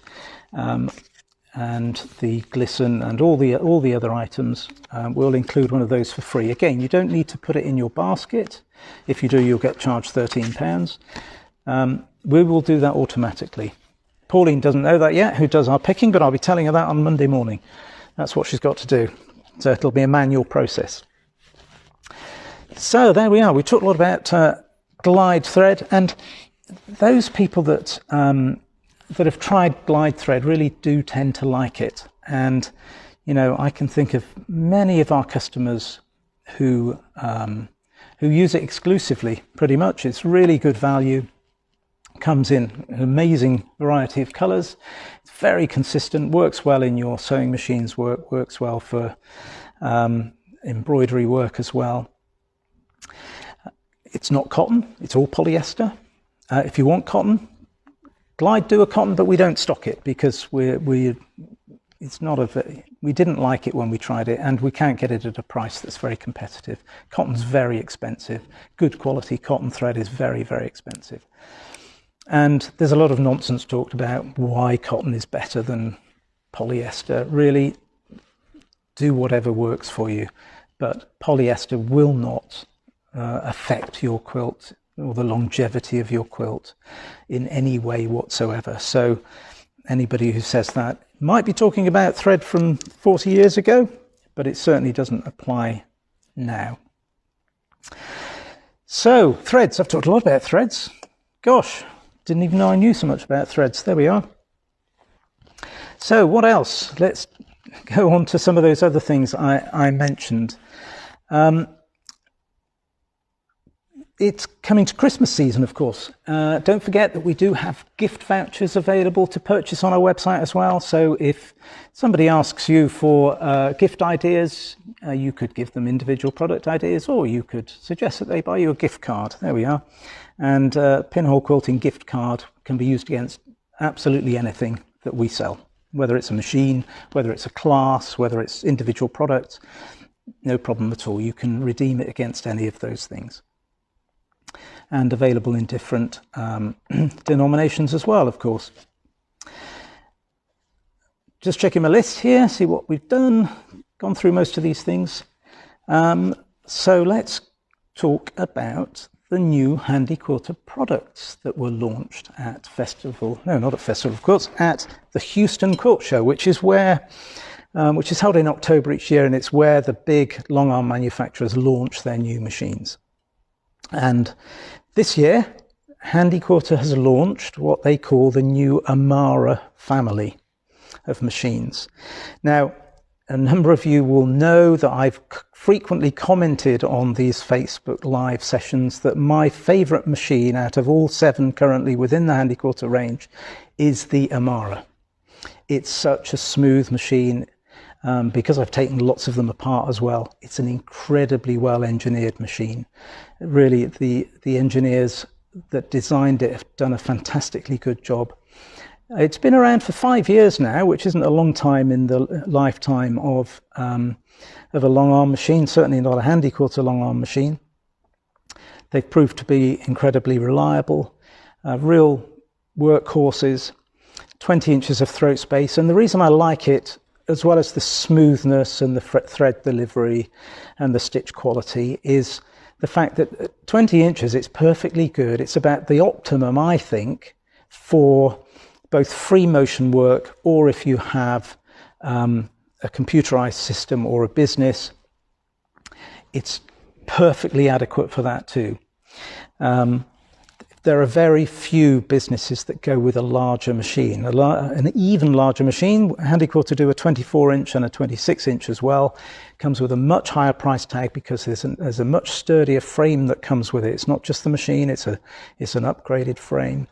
and the glisten and all the other items, we'll include one of those for free. Again, you don't need to put it in your basket. If you do, you'll get charged £13. We will do that automatically. Pauline doesn't know that yet, who does our picking, but I'll be telling her that on Monday morning. That's what she's got to do. So it'll be a manual process. So there we are. We talked a lot about Glide thread, and those people that that have tried Glide thread really do tend to like it. And you know, I can think of many of our customers who use it exclusively. Pretty much, it's really good value. Comes in an amazing variety of colours. It's very consistent. Works well in your sewing machines. Works well for embroidery work as well. It's not cotton, it's all polyester. If you want cotton, Glide do a cotton, but we don't stock it because we didn't like it when we tried it, and we can't get it at a price that's very competitive. Cotton's very expensive. Good quality cotton thread is very, very expensive. And there's a lot of nonsense talked about why cotton is better than polyester. Really, do whatever works for you, but polyester will not affect your quilt or the longevity of your quilt in any way whatsoever. So anybody who says that might be talking about thread from 40 years ago, but it certainly doesn't apply now. So threads, I've talked a lot about threads. Gosh, didn't even know I knew so much about threads. There we are. So what else? Let's go on to some of those other things I mentioned. It's coming to Christmas season, of course. Don't forget that we do have gift vouchers available to purchase on our website as well. So if somebody asks you for gift ideas, you could give them individual product ideas, or you could suggest that they buy you a gift card. There we are. And Pinhole Quilting gift card can be used against absolutely anything that we sell, whether it's a machine, whether it's a class, whether it's individual products. No problem at all. You can redeem it against any of those things. And available in different denominations as well, of course. Just checking my list here, see what we've done. gone through most of these things. So let's talk about the new Handi Quilter products that were launched at at the Houston Quilt Show, which is held in October each year, and it's where the big long arm manufacturers launch their new machines. And this year, Handi Quilter has launched what they call the new Amara family of machines. Now, a number of you will know that I've frequently commented on these Facebook Live sessions that my favourite machine out of all 7 currently within the Handi Quilter range is the Amara. It's such a smooth machine, because I've taken lots of them apart as well. It's an incredibly well engineered machine. Really, the engineers that designed it have done a fantastically good job. It's been around for 5 years now, which isn't a long time in the lifetime of a long arm machine, certainly not a Handi Quilter long arm machine. They've proved to be incredibly reliable, real workhorses, 20 inches of throat space. And the reason I like it, as well as the smoothness and the thread delivery and the stitch quality, is the fact that at 20 inches, it's perfectly good. It's about the optimum, I think, for both free motion work, or if you have a computerized system or a business, it's perfectly adequate for that too. There are very few businesses that go with a larger machine. An even larger machine, Handi Quilter do a 24-inch and a 26-inch as well. Comes with a much higher price tag because there's a much sturdier frame that comes with it. It's not just the machine, it's an upgraded frame.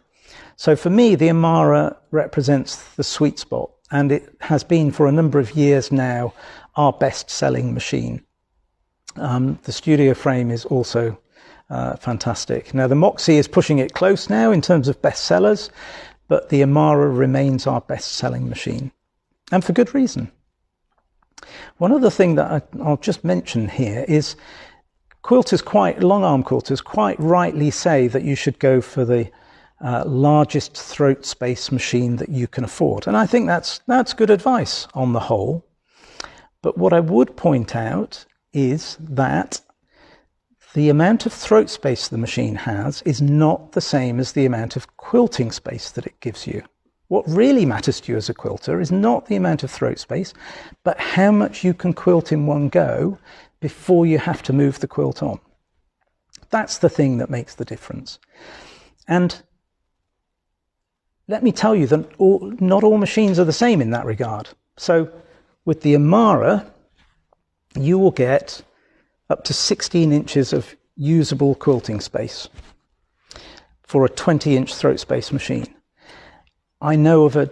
So for me, the Amara represents the sweet spot, and it has been for a number of years now our best-selling machine. The studio frame is also fantastic. Now, the Moxie is pushing it close now in terms of bestsellers, but the Amara remains our best-selling machine, and for good reason. One other thing that I'll just mention here is long-arm quilters quite rightly say that you should go for the largest throat space machine that you can afford. And I think that's good advice on the whole. But what I would point out is that the amount of throat space the machine has is not the same as the amount of quilting space that it gives you. What really matters to you as a quilter is not the amount of throat space, but how much you can quilt in one go before you have to move the quilt on. That's the thing that makes the difference. And let me tell you that not all machines are the same in that regard. So with the Amara, you will get up to 16 inches of usable quilting space for a 20-inch throat space machine. I know of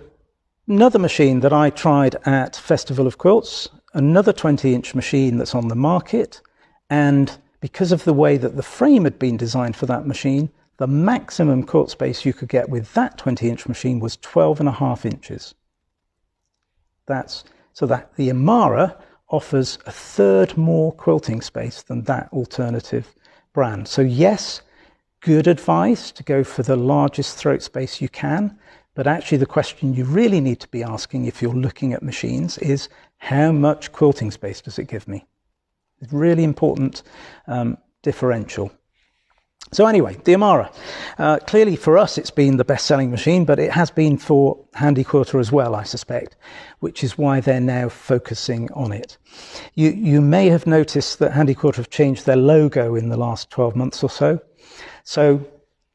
another machine that I tried at Festival of Quilts, another 20-inch machine that's on the market, and because of the way that the frame had been designed for that machine, the maximum quilt space you could get with that 20-inch machine was 12.5 inches. So that the Amara offers a third more quilting space than that alternative brand. So yes, good advice to go for the largest throat space you can, but actually the question you really need to be asking if you're looking at machines is, how much quilting space does it give me? It's a really important differential. So anyway, the Amara. Clearly for us it's been the best-selling machine, but it has been for Handi Quilter as well, I suspect, which is why they're now focusing on it. You may have noticed that Handi Quilter have changed their logo in the last 12 months or so. So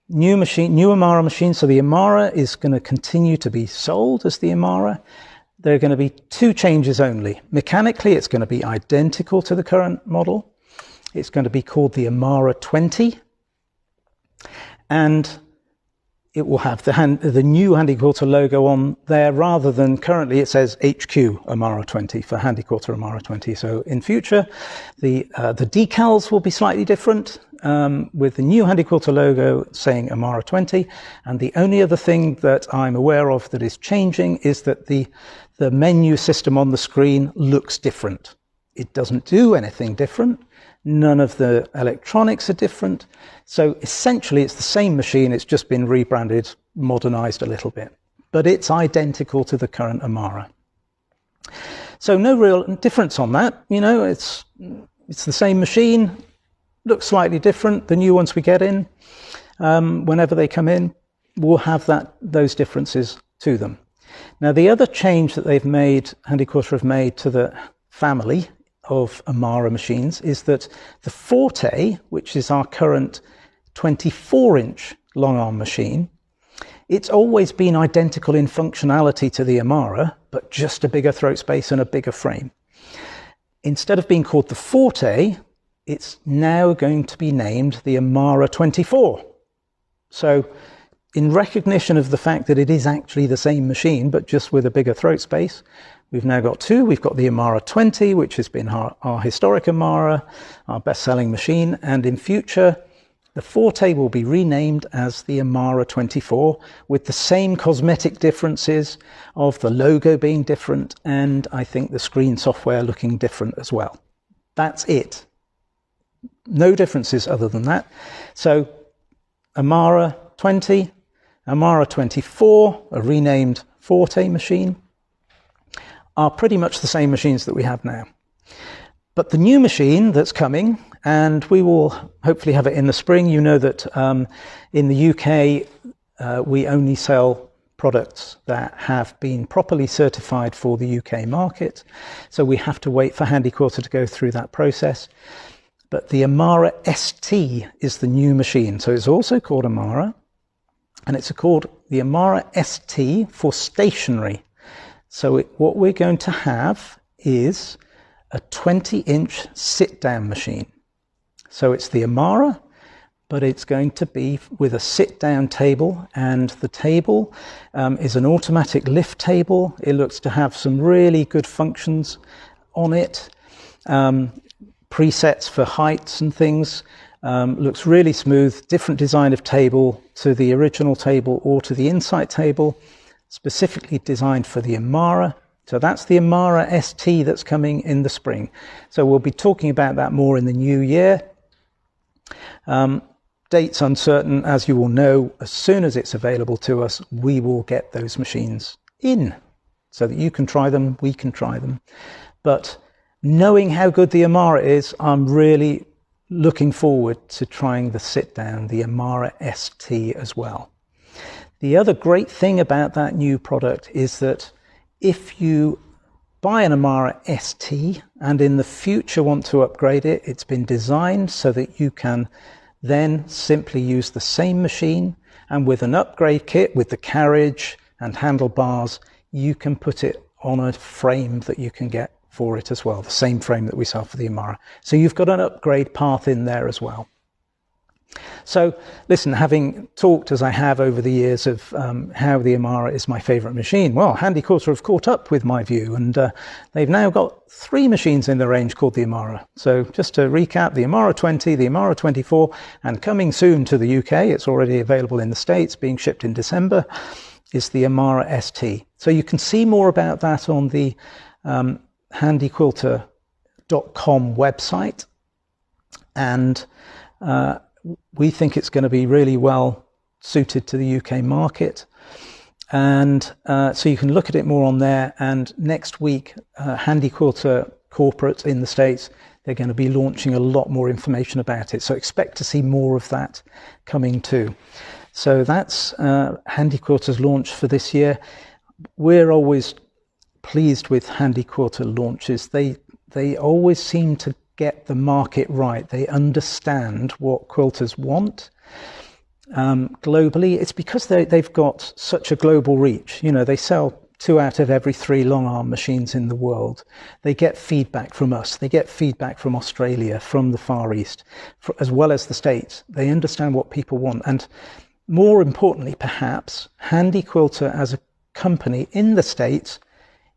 new Amara machine. So the Amara is going to continue to be sold as the Amara. There are going to be 2 changes only. Mechanically, it's going to be identical to the current model. It's going to be called the Amara 20. And it will have the new Handi Quilter logo on there, rather than currently it says HQ Amara 20 for Handi Quilter Amara 20. So in future, the decals will be slightly different, with the new Handi Quilter logo saying Amara 20. And the only other thing that I'm aware of that is changing is that the menu system on the screen looks different. It doesn't do anything different. None of the electronics are different. So essentially it's the same machine, it's just been rebranded, modernized a little bit, but it's identical to the current Amara. So no real difference on that. You know, it's the same machine, looks slightly different. The new ones we get in, whenever they come in, will have those differences to them. Now, the other change that Handi Quilter have made to the family of Amara machines is that the Forte, which is our current 24-inch long arm machine, it's always been identical in functionality to the Amara, but just a bigger throat space and a bigger frame. Instead of being called the Forte, it's now going to be named the Amara 24. So in recognition of the fact that it is actually the same machine, but just with a bigger throat space, we've now got two. We've got the Amara 20, which has been our historic Amara, our best-selling machine, and in future, the Forte will be renamed as the Amara 24 with the same cosmetic differences of the logo being different and I think the screen software looking different as well. That's it. No differences other than that. So Amara 20, Amara 24, a renamed Forte machine, are pretty much the same machines that we have now. But the new machine that's coming, and we will hopefully have it in the spring. You know that in the UK, we only sell products that have been properly certified for the UK market. So we have to wait for Handi Quilter to go through that process. But the Amara ST is the new machine. So it's also called Amara, and it's called the Amara ST for stationary. So what we're going to have is a 20-inch sit-down machine. So it's the Amara, but it's going to be with a sit-down table, and the table is an automatic lift table. It looks to have some really good functions on it, presets for heights and things. Looks really smooth, different design of table to the original table or to the Insight table, specifically designed for the Amara. So that's the Amara ST that's coming in the spring. So we'll be talking about that more in the new year. Dates uncertain, as you will know. As soon as it's available to us, we will get those machines in so that you can try them, we can try them. But knowing how good the Amara is, I'm really looking forward to trying the sit-down, the Amara ST as well. The other great thing about that new product is that if you buy an Amara ST and in the future want to upgrade it, it's been designed so that you can then simply use the same machine, and with an upgrade kit with the carriage and handlebars, you can put it on a frame that you can get for it as well, the same frame that we sell for the Amara. So you've got an upgrade path in there as well. So listen, having talked as I have over the years of how the Amara is my favourite machine, well, Handi Quilter have caught up with my view, and they've now got 3 machines in the range called the Amara. So just to recap, the Amara 20, the Amara 24, and coming soon to the UK, it's already available in the States, being shipped in December, is the Amara ST. So you can see more about that on the handiquilter.com website, and we think it's going to be really well suited to the UK market. And so you can look at it more on there. And next week, Handi Quilter Corporate in the States, they're going to be launching a lot more information about it. So expect to see more of that coming too. So that's Handi Quilter's launch for this year. We're always pleased with Handi Quilter launches. They always seem to get the market right. They understand what quilters want globally. It's because they've got such a global reach. You know, they sell 2 out of every 3 long arm machines in the world. They get feedback from us. They get feedback from Australia, from the Far East, as well as the States. They understand what people want. And more importantly, perhaps, Handi Quilter as a company in the States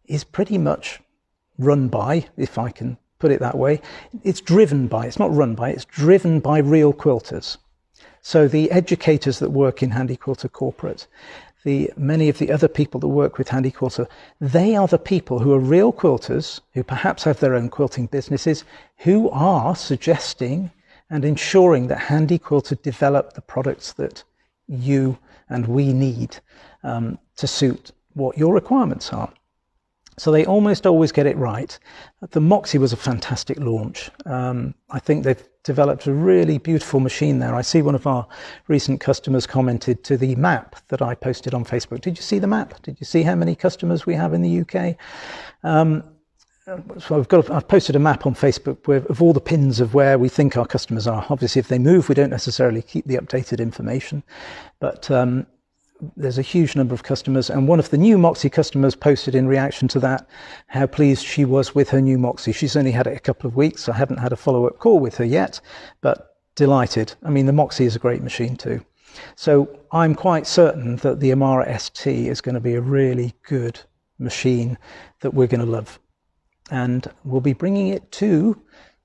is pretty much run by, if I can put it that way, it's driven by, it's not run by, it's driven by real quilters. So the educators that work in Handi Quilter Corporate, many of the other people that work with Handi Quilter, they are the people who are real quilters, who perhaps have their own quilting businesses, who are suggesting and ensuring that Handi Quilter develop the products that you and we need to suit what your requirements are. So they almost always get it right. The Moxie was a fantastic launch. I think they've developed a really beautiful machine there. I see one of our recent customers commented to the map that I posted on Facebook. Did you see the map? Did you see how many customers we have in the UK? So I've posted a map on Facebook of all the pins of where we think our customers are. Obviously, if they move, we don't necessarily keep the updated information, but there's a huge number of customers, and one of the new Moxie customers posted in reaction to that how pleased she was with her new Moxie. She's only had it a couple of weeks. I haven't had a follow-up call with her yet, but delighted. I mean, the Moxie is a great machine too. So I'm quite certain that the Amara ST is going to be a really good machine that we're going to love. And we'll be bringing it to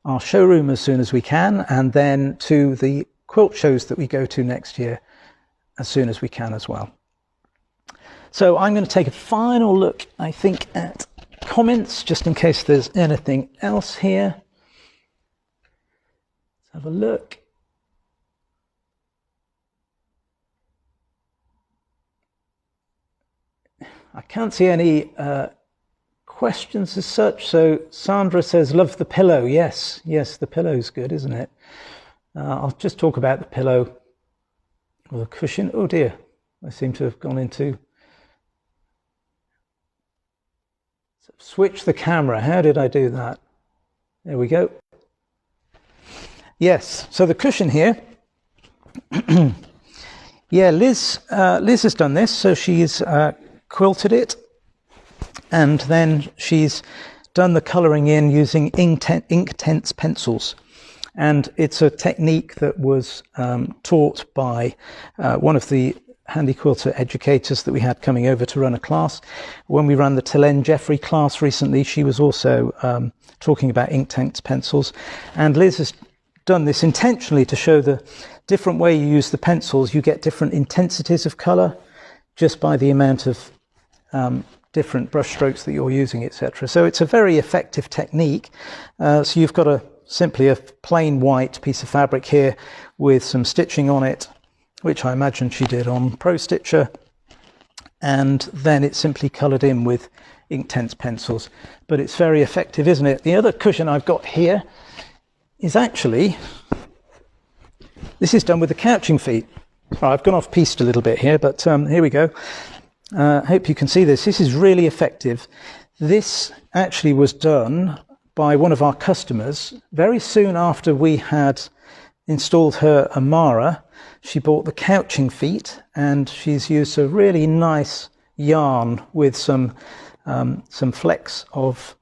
our showroom as soon as we can, and then to the quilt shows that we go to next year as soon as we can as well. So I'm going to take a final look, I think, at comments, just in case there's anything else here. Let's have a look. I can't see any questions as such. So Sandra says, love the pillow. Yes, the pillow's good, isn't it? I'll just talk about the pillow. Or the cushion. Oh dear, I seem to have gone into... Switch the camera. How did I do that? There we go. Yes, so the cushion here. Yeah, Liz has done this. So she's quilted it, and then she's done the colouring in using Inktense pencils. And it's a technique that was taught by one of the Handi Quilter educators that we had coming over to run a class. When we ran the Telen Jeffrey class recently, she was also talking about Inktense pencils. And Liz has done this intentionally to show the different way you use the pencils. You get different intensities of colour just by the amount of different brush strokes that you're using, etc. So it's a very effective technique. So you've got simply a plain white piece of fabric here with some stitching on it, which I imagine she did on Pro Stitcher, and then it's simply coloured in with Inktense pencils. But it's very effective, isn't it? The other cushion I've got here is actually, this is done with the couching feet. Oh, I've gone off piste a little bit here, but here we go. Hope you can see this. This is really effective. This actually was done by one of our customers very soon after we had installed her Amara. She bought the couching feet, and she's used a really nice yarn with some flecks of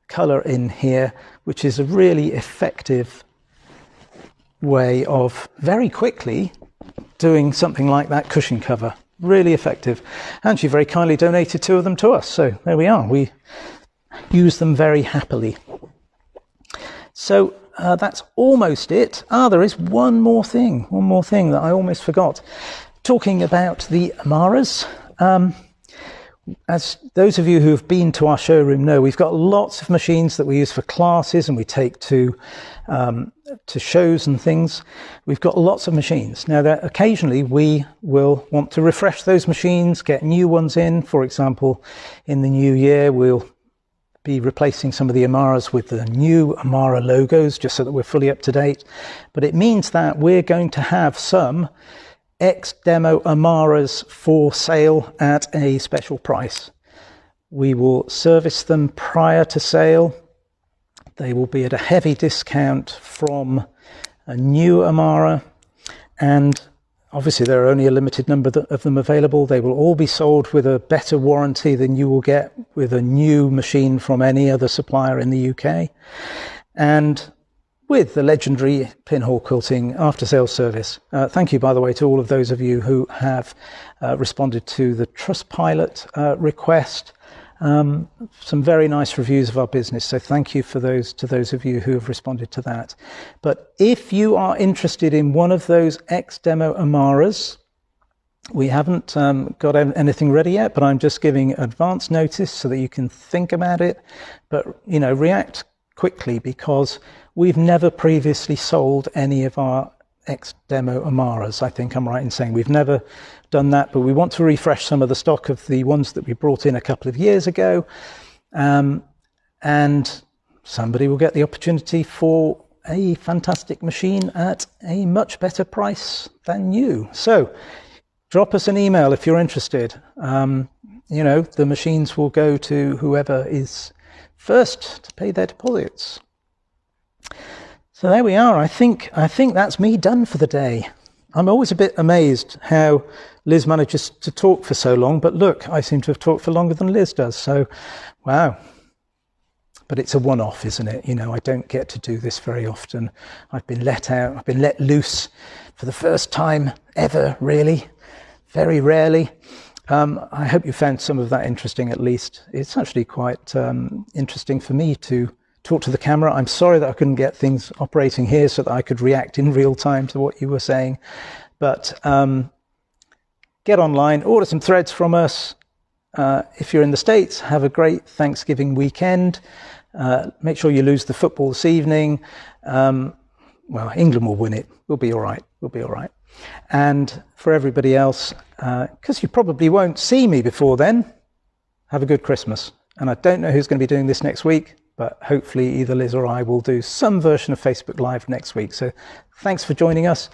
colour in here, which is a really effective way of very quickly doing something like that cushion cover. Really effective. And she very kindly donated 2 of them to us. So there we are. We use them very happily. So that's almost it. There is one more thing that I almost forgot. Talking about the Amaras, as those of you who have been to our showroom know, we've got lots of machines that we use for classes and we take to shows and things. We've got lots of machines. Now, occasionally we will want to refresh those machines, get new ones in. For example, in the new year, we'll be replacing some of the Amaras with the new Amara logos, just so that we're fully up to date. But it means that we're going to have some ex-demo Amaras for sale at a special price. We will service them prior to sale. They will be at a heavy discount from a new Amara, and obviously there are only a limited number of them available. They will all be sold with a better warranty than you will get with a new machine from any other supplier in the UK, and with the legendary Pinhole Quilting after-sales service. Thank you, by the way, to all of those of you who have responded to the Trustpilot request. Some very nice reviews of our business, so thank you to those of you who have responded to that. But if you are interested in one of those ex-demo Amaras, we haven't got anything ready yet, but I'm just giving advance notice so that you can think about it. But react quickly, because we've never previously sold any of our ex-demo Amaras. I think I'm right in saying we've never done that, but we want to refresh some of the stock of the ones that we brought in a couple of years ago. and somebody will get the opportunity for a fantastic machine at a much better price than you. So drop us an email if you're interested. You know, the machines will go to whoever is first to pay their deposits. So there we are. I think that's me done for the day. I'm always a bit amazed how Liz manages to talk for so long, but look, I seem to have talked for longer than Liz does. So, wow. But it's a one-off, isn't it? You know, I don't get to do this very often. I've been let out, I've been let loose for the first time ever, really. Very rarely. I hope you found some of that interesting, at least. It's actually quite interesting for me to talk to the camera. I'm sorry that I couldn't get things operating here so that I could react in real time to what you were saying. But get online, order some threads from us. If you're in the States, have a great Thanksgiving weekend. Make sure you lose the football this evening. Well, England will win it. We'll be all right. We'll be all right. And for everybody else, because you probably won't see me before then, have a good Christmas. And I don't know who's going to be doing this next week, but hopefully either Liz or I will do some version of Facebook Live next week. So thanks for joining us.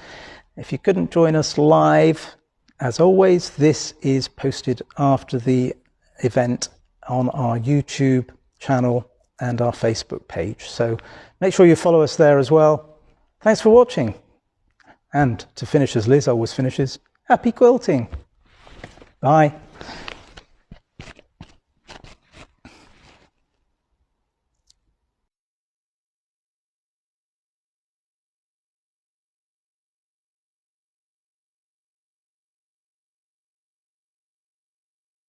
If you couldn't join us live, as always, this is posted after the event on our YouTube channel and our Facebook page. So make sure you follow us there as well. Thanks for watching. And to finish as Liz always finishes, happy quilting. Bye.